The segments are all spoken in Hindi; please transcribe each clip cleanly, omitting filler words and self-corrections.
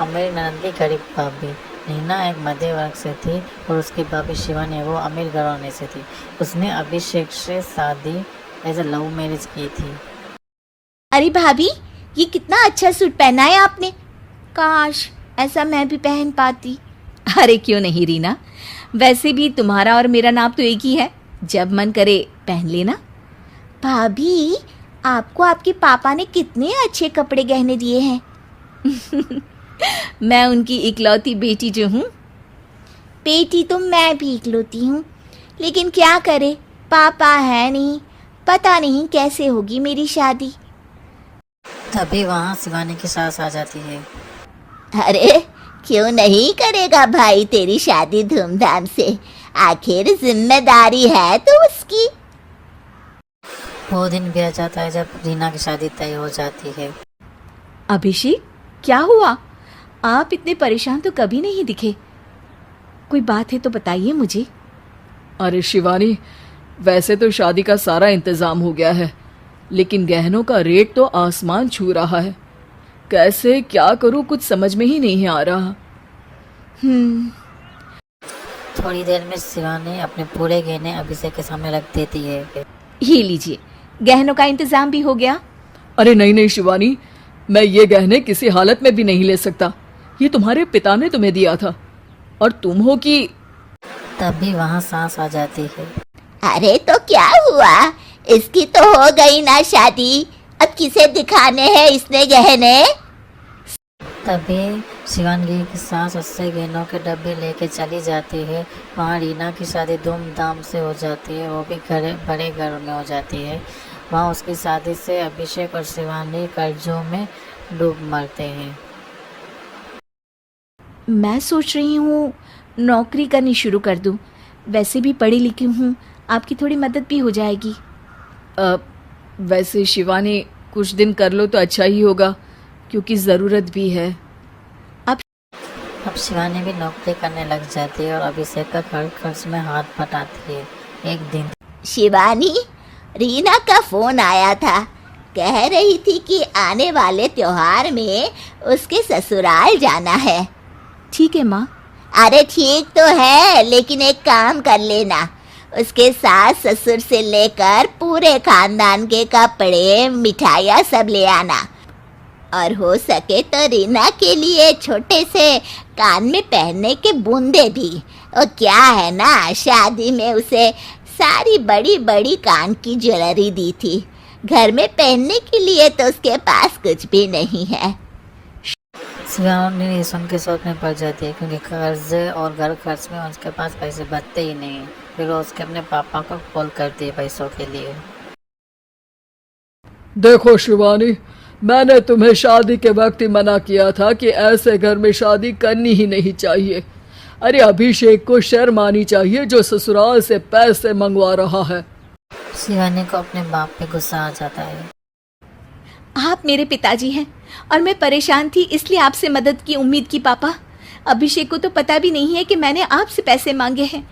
अमीर ननद की गरीब भाभी। नीना एक मध्य वर्ग से थी और उसकी भाभी शिवानी वो अमीर घराने से थी। उसने अभिषेक से शादी एज अ लव मैरिज की थी। अरे भाभी, ये कितना अच्छा सूट पहना है आपने। काश ऐसा मैं भी पहन पाती। अरे क्यों नहीं रीना, वैसे भी तुम्हारा और मेरा नाम तो एक ही है, जब मन करे पहन लेना। भाभी, आपको आपके पापा ने कितने अच्छे कपड़े गहने दिए हैं। मैं उनकी इकलौती बेटी जो हूँ। बेटी तो मैं भी इकलौती हूँ, लेकिन क्या करे, पापा है नहीं, पता नहीं कैसे होगी मेरी शादी। तभी वहाँ शिवानी की सास आ जाती है। अरे क्यों नहीं करेगा भाई तेरी शादी धूमधाम से, आखिर जिम्मेदारी है तो उसकी। वो दिन भी आ जाता है जब रीना की शादी तय हो जाती है। अभिषेक, क्या हुआ? आप इतने परेशान तो कभी नहीं दिखे। कोई बात है तो बताइए मुझे। अरे शिवानी, वैसे तो शादी का सारा इंतजाम हो गया है, लेकिन गहनों का रेट तो आसमान छू रहा है। कैसे क्या करूं, कुछ समझ में ही नहीं आ रहा। थोड़ी देर में शिवानी अपने पूरे गहने अभिषेक के सामने रख देती है। ये लीजिए, गहनों का इंतजाम भी हो गया। अरे नहीं नहीं शिवानी, मैं ये गहने किसी हालत में भी नहीं ले सकता। ये तुम्हारे पिता ने तुम्हें दिया था, और तुम हो कि। तभी वहाँ सास आ जाती है। अरे तो क्या हुआ, इसकी तो हो गई ना शादी, अब किसे दिखाने हैं इसने गहने। तभी शिवानी की सास उससे गहनों के डब्बे लेके चली जाती है। वहाँ रीना की शादी धूमधाम से हो जाती है, वो भी बड़े घर में हो जाती है। वहाँ उसकी शादी से अभिषेक और शिवानी कर्जों में डूब मरते हैं। मैं सोच रही हूँ नौकरी करनी शुरू कर दूँ, वैसे भी पढ़ी लिखी हूँ, आपकी थोड़ी मदद भी हो जाएगी। वैसे शिवानी, कुछ दिन कर लो तो अच्छा ही होगा, क्योंकि ज़रूरत भी है। अब शिवानी भी नौकरी करने लग जाती है और अभिषेक का खर्च में हाथ बटाती है। एक दिन शिवानी, रीना का फोन आया था, कह रही थी कि आने वाले त्योहार में उसके ससुराल जाना है। ठीक है माँ। अरे ठीक तो है, लेकिन एक काम कर लेना, उसके सास ससुर से लेकर पूरे खानदान के कपड़े मिठाइयाँ सब ले आना, और हो सके तो रीना के लिए छोटे से कान में पहनने के बूंदे भी। और क्या है ना, शादी में उसे सारी बड़ी बड़ी कान की ज्वेलरी दी थी, घर में पहनने के लिए तो उसके पास कुछ भी नहीं है। शिवानी सुन के सोच में पड़ जाती है, क्योंकि कर्ज और घर खर्च में उसके पास पैसे बचते ही नहीं। फिर वो उसके अपने पापा को कॉल करती है पैसों के लिए। देखो शिवानी, मैंने तुम्हें शादी के वक्त ही मना किया था कि ऐसे घर में शादी करनी ही नहीं चाहिए। अरे अभिषेक को शर्म आनी चाहिए जो ससुराल से पैसे मंगवा रहा है। शिवानी को अपने बाप पे गुस्सा आ जाता है। आप मेरे पिताजी हैं और मैं परेशान थी, इसलिए आपसे मदद की उम्मीद की पापा। अभिषेक को तो पता भी नहीं है कि मैंने आपसे पैसे मांगे हैं।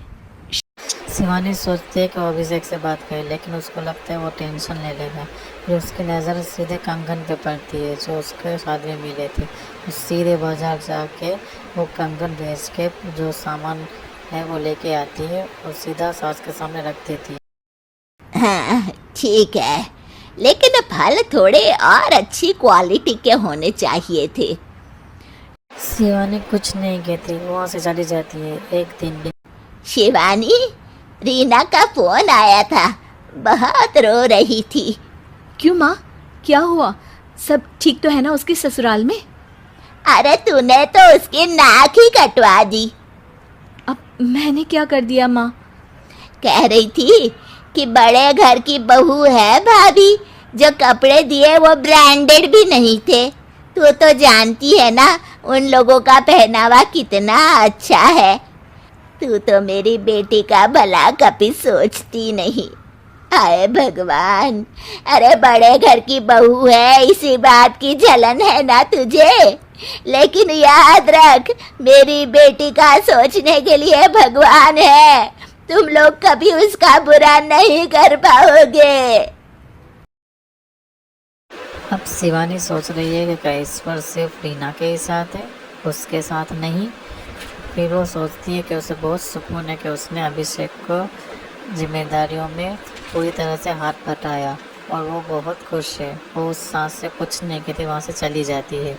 शिवानी सोचती है कि वो अभिषेक से बात करे, लेकिन उसको लगता है वो टेंशन ले लेगा। फिर उसकी नज़र सीधे कंगन पे पड़ती है जो उसके शादी में मिले थे। वो सीधे बाजार जाके वो कंगन बेच के जो सामान है वो लेके आती है और सीधा सास के सामने रख देती है। हाँ ठीक है, लेकिन फल थोड़े और अच्छी क्वालिटी के होने चाहिए थे। शिवानी कुछ नहीं कहती, वो वहाँ से चली जाती है। एक दिन शिवानी, रीना का फोन आया था, बहुत रो रही थी। क्यों माँ, क्या हुआ? सब ठीक तो है ना उसके ससुराल में? अरे तूने तो उसकी नाक ही कटवा दी। अब मैंने क्या कर दिया माँ? कह रही थी कि बड़े घर की बहू है भाभी, जो कपड़े दिए वो ब्रांडेड भी नहीं थे। तू तो जानती है ना उन लोगों का पहनावा कितना अच्छा है। तू तो मेरी बेटी का भला कभी सोचती नहीं। हाय भगवान, अरे बड़े घर की बहू है, इसी बात की जलन है ना तुझे, लेकिन याद रख मेरी बेटी का सोचने के लिए भगवान है, तुम लोग कभी उसका बुरा नहीं कर पाओगे। अब शिवानी सोच रही है कि क्या ईश्वर सिर्फ रीना के ही साथ है। उसके साथ नहीं। फिर वो सोचती है कि उसे बहुत सुकून है कि उसने अभिषेक को जिम्मेदारियों में पूरी तरह से हाथ बटाया, और वो बहुत खुश है। वो उस सांस से कुछ नहीं कहती, वहाँ से चली जाती है,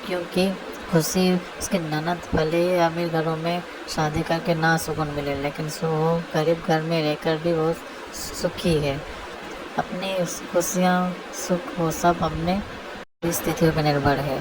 क्योंकि खुशी उसकी ननद भले ही अमीर घरों में शादी करके ना सुकून मिले, लेकिन वो गरीब घर में रहकर भी वो सुखी है। अपनी खुशियाँ सुख वो सब अपने परिस्थितियों पर निर्भर है।